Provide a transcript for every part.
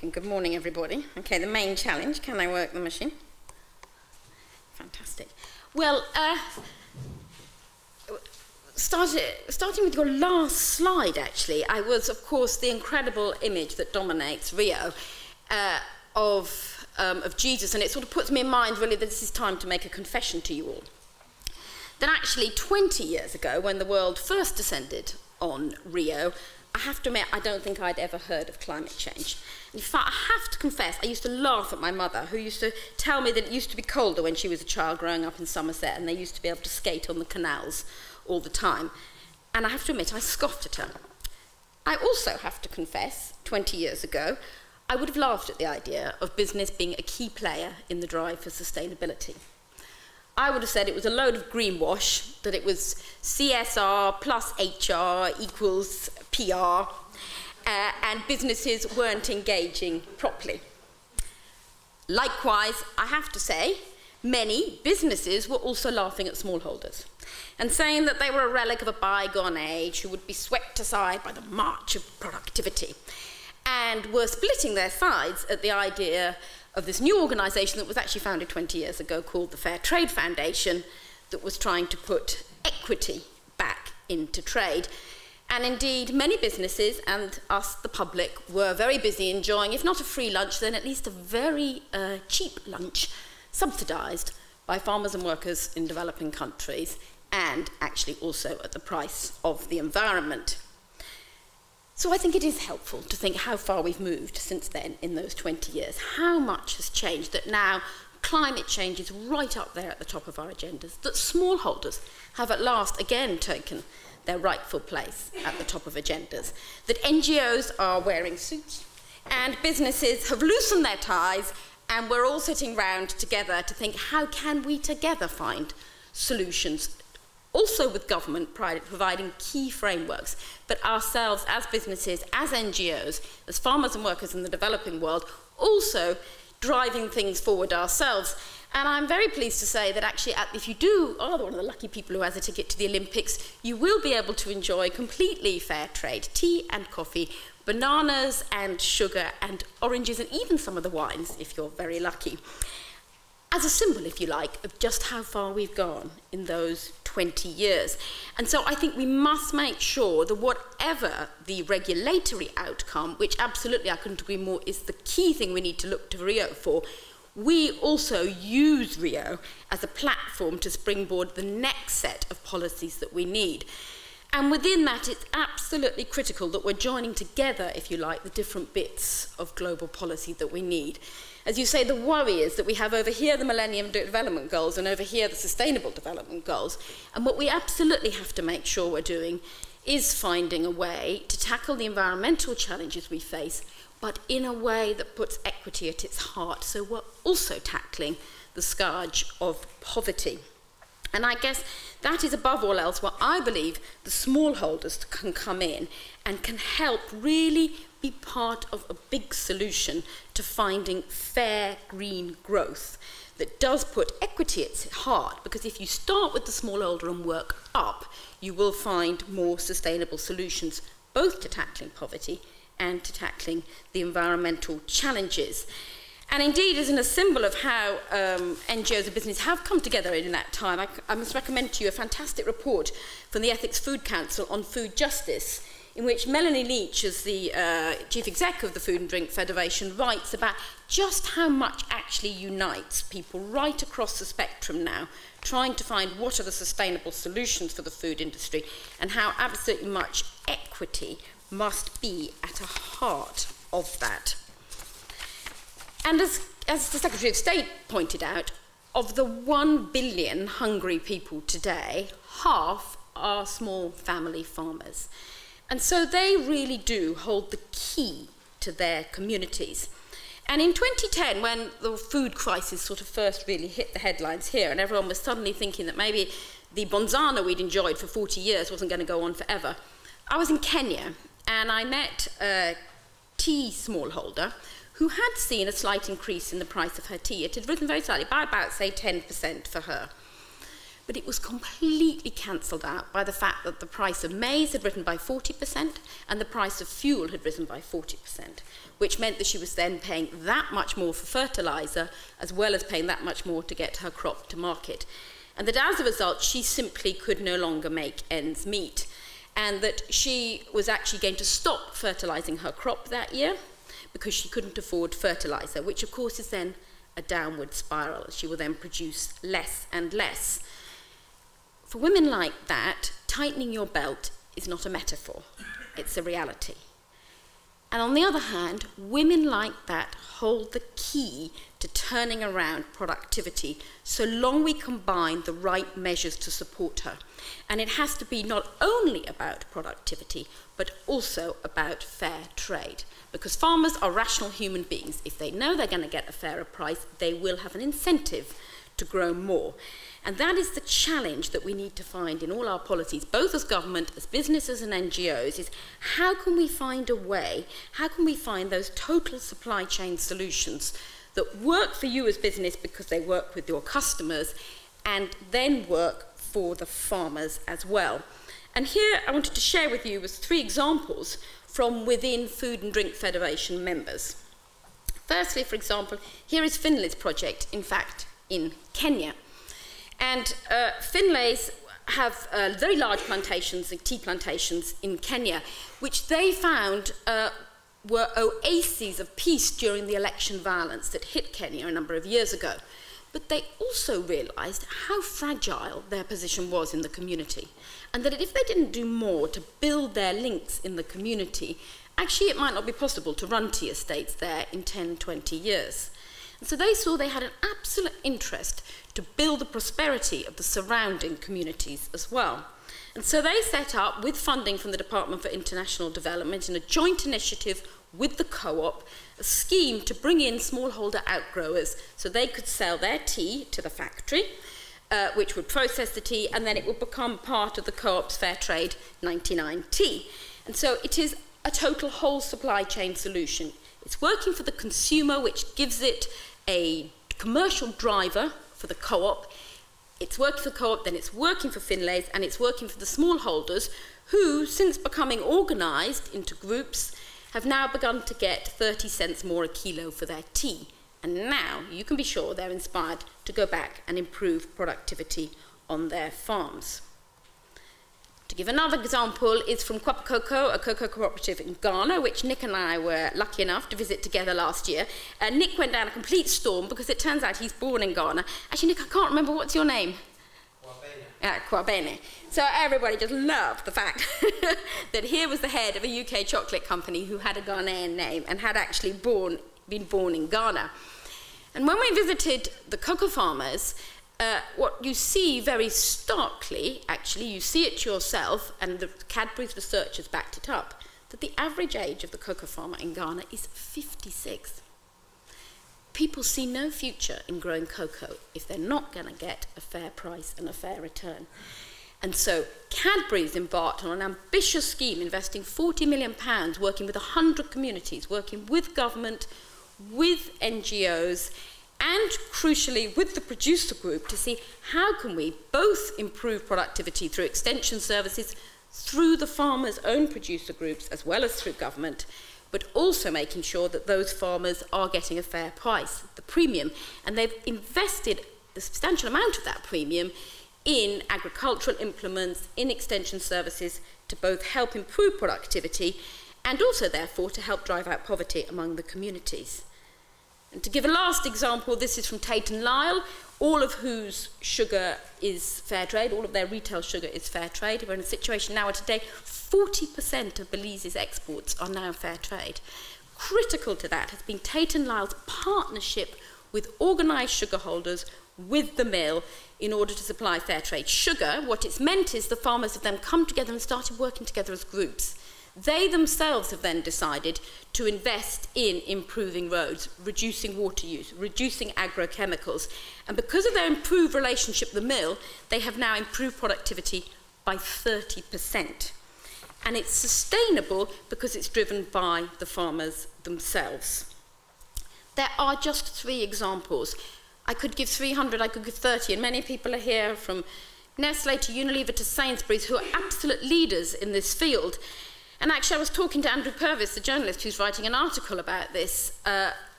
Good morning, everybody. Okay, the main challenge. Can I work the machine? Fantastic. Well, starting with your last slide, actually, I was, of course, the incredible image that dominates Rio of Jesus, and it sort of puts me in mind, really, that this is time to make a confession to you all. That actually, 20 years ago, when the world first descended on Rio, I have to admit, I don't think I'd ever heard of climate change. In fact, I have to confess, I used to laugh at my mother, who used to tell me that it used to be colder when she was a child growing up in Somerset, and they used to be able to skate on the canals all the time. And I have to admit, I scoffed at her. I also have to confess, 20 years ago, I would have laughed at the idea of business being a key player in the drive for sustainability. I would have said it was a load of greenwash, that it was CSR plus HR equals PR, and businesses weren't engaging properly. Likewise, I have to say, many businesses were also laughing at smallholders and saying that they were a relic of a bygone age who would be swept aside by the march of productivity, and were splitting their sides at the idea of this new organisation that was actually founded 20 years ago called the Fairtrade Foundation, that was trying to put equity back into trade. And indeed, many businesses and us, the public, were very busy enjoying, if not a free lunch, then at least a very cheap lunch, subsidised by farmers and workers in developing countries, and actually also at the price of the environment. So I think it is helpful to think how far we've moved since then in those 20 years. How much has changed that now climate change is right up there at the top of our agendas, that smallholders have at last again taken their rightful place at the top of agendas, that NGOs are wearing suits and businesses have loosened their ties, and we're all sitting round together to think, how can we together find solutions, also with government providing key frameworks, but ourselves as businesses, as NGOs, as farmers and workers in the developing world, also driving things forward ourselves. And I'm very pleased to say that actually, if you are one of the lucky people who has a ticket to the Olympics, you will be able to enjoy completely fair trade tea and coffee, bananas and sugar and oranges, and even some of the wines, if you're very lucky, as a symbol, if you like, of just how far we've gone in those 20 years. And so I think we must make sure that whatever the regulatory outcome, which absolutely I couldn't agree more is the key thing we need to look to Rio for, we also use Rio as a platform to springboard the next set of policies that we need. And within that, it's absolutely critical that we're joining together, if you like, the different bits of global policy that we need. As you say, the worry is that we have over here the Millennium Development Goals and over here the Sustainable Development Goals. And what we absolutely have to make sure we're doing is finding a way to tackle the environmental challenges we face, but in a way that puts equity at its heart. So we're also tackling the scourge of poverty. And I guess that is above all else where I believe the smallholders can come in and can help really be part of a big solution to finding fair green growth that does put equity at its heart, because if you start with the smallholder and work up, you will find more sustainable solutions, both to tackling poverty and to tackling the environmental challenges. And indeed, as a symbol of how NGOs and business have come together in that time, I must recommend to you a fantastic report from the Ethics Food Council on food justice, in which Melanie Leach, as the Chief Exec of the Food and Drink Federation, writes about just how much actually unites people right across the spectrum now, trying to find what are the sustainable solutions for the food industry, and how absolutely much equity must be at the heart of that. And as the Secretary of State pointed out, of the 1 billion hungry people today, half are small family farmers. And so they really do hold the key to their communities. And in 2010, when the food crisis sort of first really hit the headlines here, and everyone was suddenly thinking that maybe the bonzana we'd enjoyed for 40 years wasn't going to go on forever, I was in Kenya, and I met a tea smallholder who had seen a slight increase in the price of her tea. It had risen very slightly, by about, say, 10% for her. But it was completely cancelled out by the fact that the price of maize had risen by 40% and the price of fuel had risen by 40%, which meant that she was then paying that much more for fertiliser as well as paying that much more to get her crop to market. And that as a result, she simply could no longer make ends meet, and that she was actually going to stop fertilising her crop that year because she couldn't afford fertiliser, which of course is then a downward spiral. She will then produce less and less. For women like that, tightening your belt is not a metaphor, it's a reality. And on the other hand, women like that hold the key to turning around productivity so long we combine the right measures to support her. And it has to be not only about productivity, but also about fair trade. Because farmers are rational human beings. If they know they're going to get a fairer price, they will have an incentive to grow more. And that is the challenge that we need to find in all our policies, both as government, as businesses and NGOs, is how can we find a way, how can we find those total supply chain solutions that work for you as business because they work with your customers and then work for the farmers as well. And here I wanted to share with you was 3 examples from within Food and Drink Federation members. Firstly, for example, here is Finlay's project, in fact, in Kenya. And Finlays have very large plantations, tea plantations in Kenya, which they found were oases of peace during the election violence that hit Kenya a number of years ago. But they also realised how fragile their position was in the community, and that if they didn't do more to build their links in the community, actually it might not be possible to run tea estates there in 10, 20 years. And so they saw they had an absolute interest to build the prosperity of the surrounding communities as well. And so they set up, with funding from the Department for International Development, in a joint initiative with the co-op, a scheme to bring in smallholder outgrowers so they could sell their tea to the factory, which would process the tea, and then it would become part of the co-op's Fairtrade 99 tea. And so it is a total whole supply chain solution. It's working for the consumer, which gives it a commercial driver for the co-op. It's working for the co-op, then it's working for Finlays, and it's working for the smallholders who, since becoming organised into groups, have now begun to get 30 cents more a kilo for their tea. And now you can be sure they're inspired to go back and improve productivity on their farms. To give another example is from Kwapa Cocoa, a cocoa cooperative in Ghana, which Nick and I were lucky enough to visit together last year. Nick went down a complete storm because it turns out he's born in Ghana. Actually, Nick, I can't remember, what's your name? Kwabene. So everybody just loved the fact that here was the head of a UK chocolate company who had a Ghanaian name and had actually been born in Ghana. And when we visited the cocoa farmers, what you see very starkly, actually, you see it yourself, and the Cadbury's researchers backed it up, that the average age of the cocoa farmer in Ghana is 56. People see no future in growing cocoa if they're not going to get a fair price and a fair return. And so Cadbury's embarked on an ambitious scheme investing £40 million, working with 100 communities, working with government, with NGOs, and crucially with the producer group to see how can we both improve productivity through extension services, through the farmers' own producer groups as well as through government, but also making sure that those farmers are getting a fair price, the premium. And they've invested a substantial amount of that premium in agricultural implements, in extension services to both help improve productivity and also therefore to help drive out poverty among the communities. And to give a last example, this is from Tate & Lyle, all of whose sugar is fair trade, all of their retail sugar is fair trade. We're in a situation now where today 40% of Belize's exports are now fair trade. Critical to that has been Tate & Lyle's partnership with organised sugar holders with the mill in order to supply fair trade sugar. What it's meant is the farmers have then come together and started working together as groups. They themselves have then decided to invest in improving roads, reducing water use, reducing agrochemicals. And because of their improved relationship with the mill, they have now improved productivity by 30%. And it's sustainable because it's driven by the farmers themselves. There are just 3 examples. I could give 300, I could give 30, and many people are here from Nestle to Unilever to Sainsbury's, who are absolute leaders in this field. And actually, I was talking to Andrew Purvis, the journalist who's writing an article about this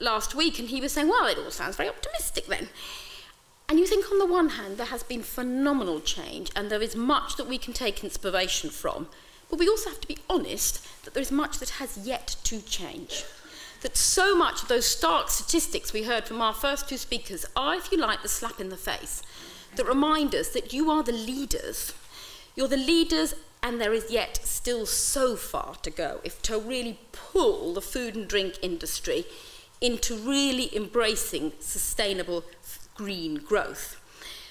last week, and he was saying, well, it all sounds very optimistic then. And you think, on the one hand, there has been phenomenal change, and there is much that we can take inspiration from, but we also have to be honest that there is much that has yet to change. That so much of those stark statistics we heard from our first two speakers are, if you like, the slap in the face, that remind us that you are the leaders. You're the leaders, and there is yet still so far to go if to really pull the food and drink industry into really embracing sustainable green growth.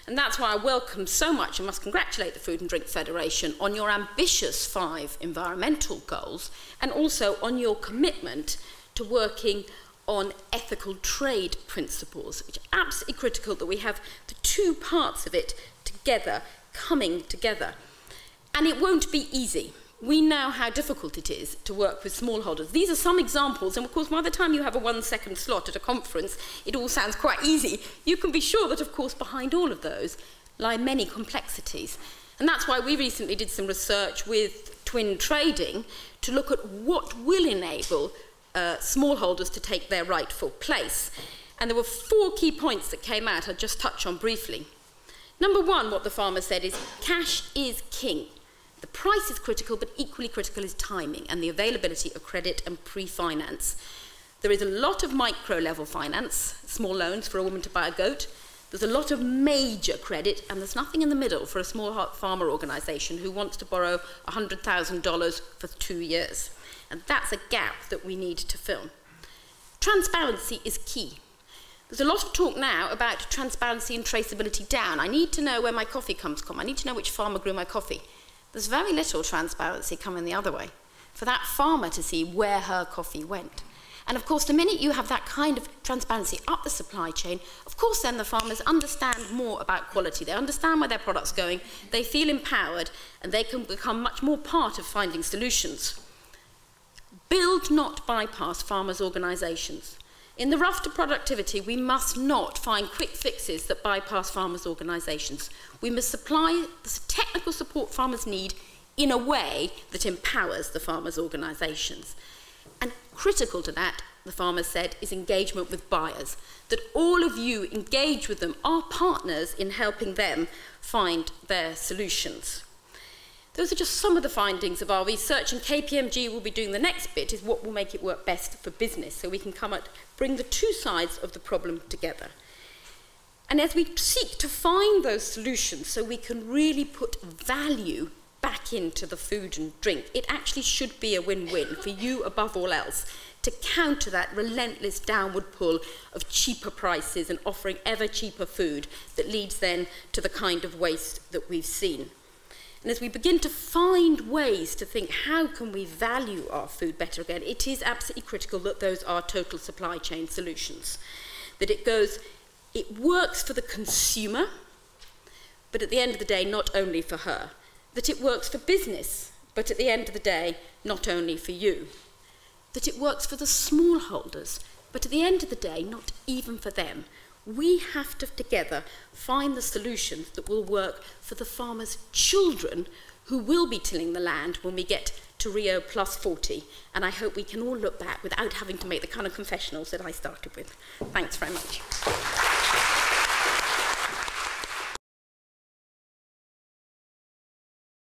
And that's why I welcome so much and must congratulate the Food and Drink Federation on your ambitious 5 environmental goals and also on your commitment to working on ethical trade principles, which are absolutely critical that we have the two parts of it together, coming together. And it won't be easy. We know how difficult it is to work with smallholders. These are some examples, and of course, by the time you have a 1-second slot at a conference, it all sounds quite easy. You can be sure that, of course, behind all of those lie many complexities. And that's why we recently did some research with Twin Trading to look at what will enable smallholders to take their rightful place. And there were 4 key points that came out I'll just touch on briefly. Number 1, what the farmer said is, cash is king. The price is critical, but equally critical is timing and the availability of credit and pre-finance. There is a lot of micro-level finance, small loans for a woman to buy a goat. There's a lot of major credit, and there's nothing in the middle for a small farmer organisation who wants to borrow $100,000 for 2 years. And that's a gap that we need to fill. Transparency is key. There's a lot of talk now about transparency and traceability down. I need to know where my coffee comes from. I need to know which farmer grew my coffee. There's very little transparency coming the other way for that farmer to see where her coffee went. And of course, the minute you have that kind of transparency up the supply chain, of course then the farmers understand more about quality. They understand where their product's going, they feel empowered, and they can become much more part of finding solutions. Build, not bypass farmers' organisations. In the rough to productivity, we must not find quick fixes that bypass farmers' organisations. We must supply the technical support farmers need in a way that empowers the farmers' organisations. And critical to that, the farmers said, is engagement with buyers. That all of you engage with them, are partners in helping them find their solutions. Those are just some of the findings of our research, and KPMG will be doing the next bit, is what will make it work best for business, so we can bring the two sides of the problem together. And as we seek to find those solutions so we can really put value back into the food and drink, it actually should be a win-win for you above all else, to counter that relentless downward pull of cheaper prices and offering ever cheaper food that leads then to the kind of waste that we've seen. And as we begin to find ways to think, how can we value our food better again, it is absolutely critical that those are total supply chain solutions. That it works for the consumer, but at the end of the day, not only for her. That it works for business, but at the end of the day, not only for you. That it works for the smallholders, but at the end of the day, not even for them. We have to together find the solutions that will work for the farmers' children who will be tilling the land when we get to Rio plus 40. And I hope we can all look back without having to make the kind of confessionals that I started with. Thanks very much.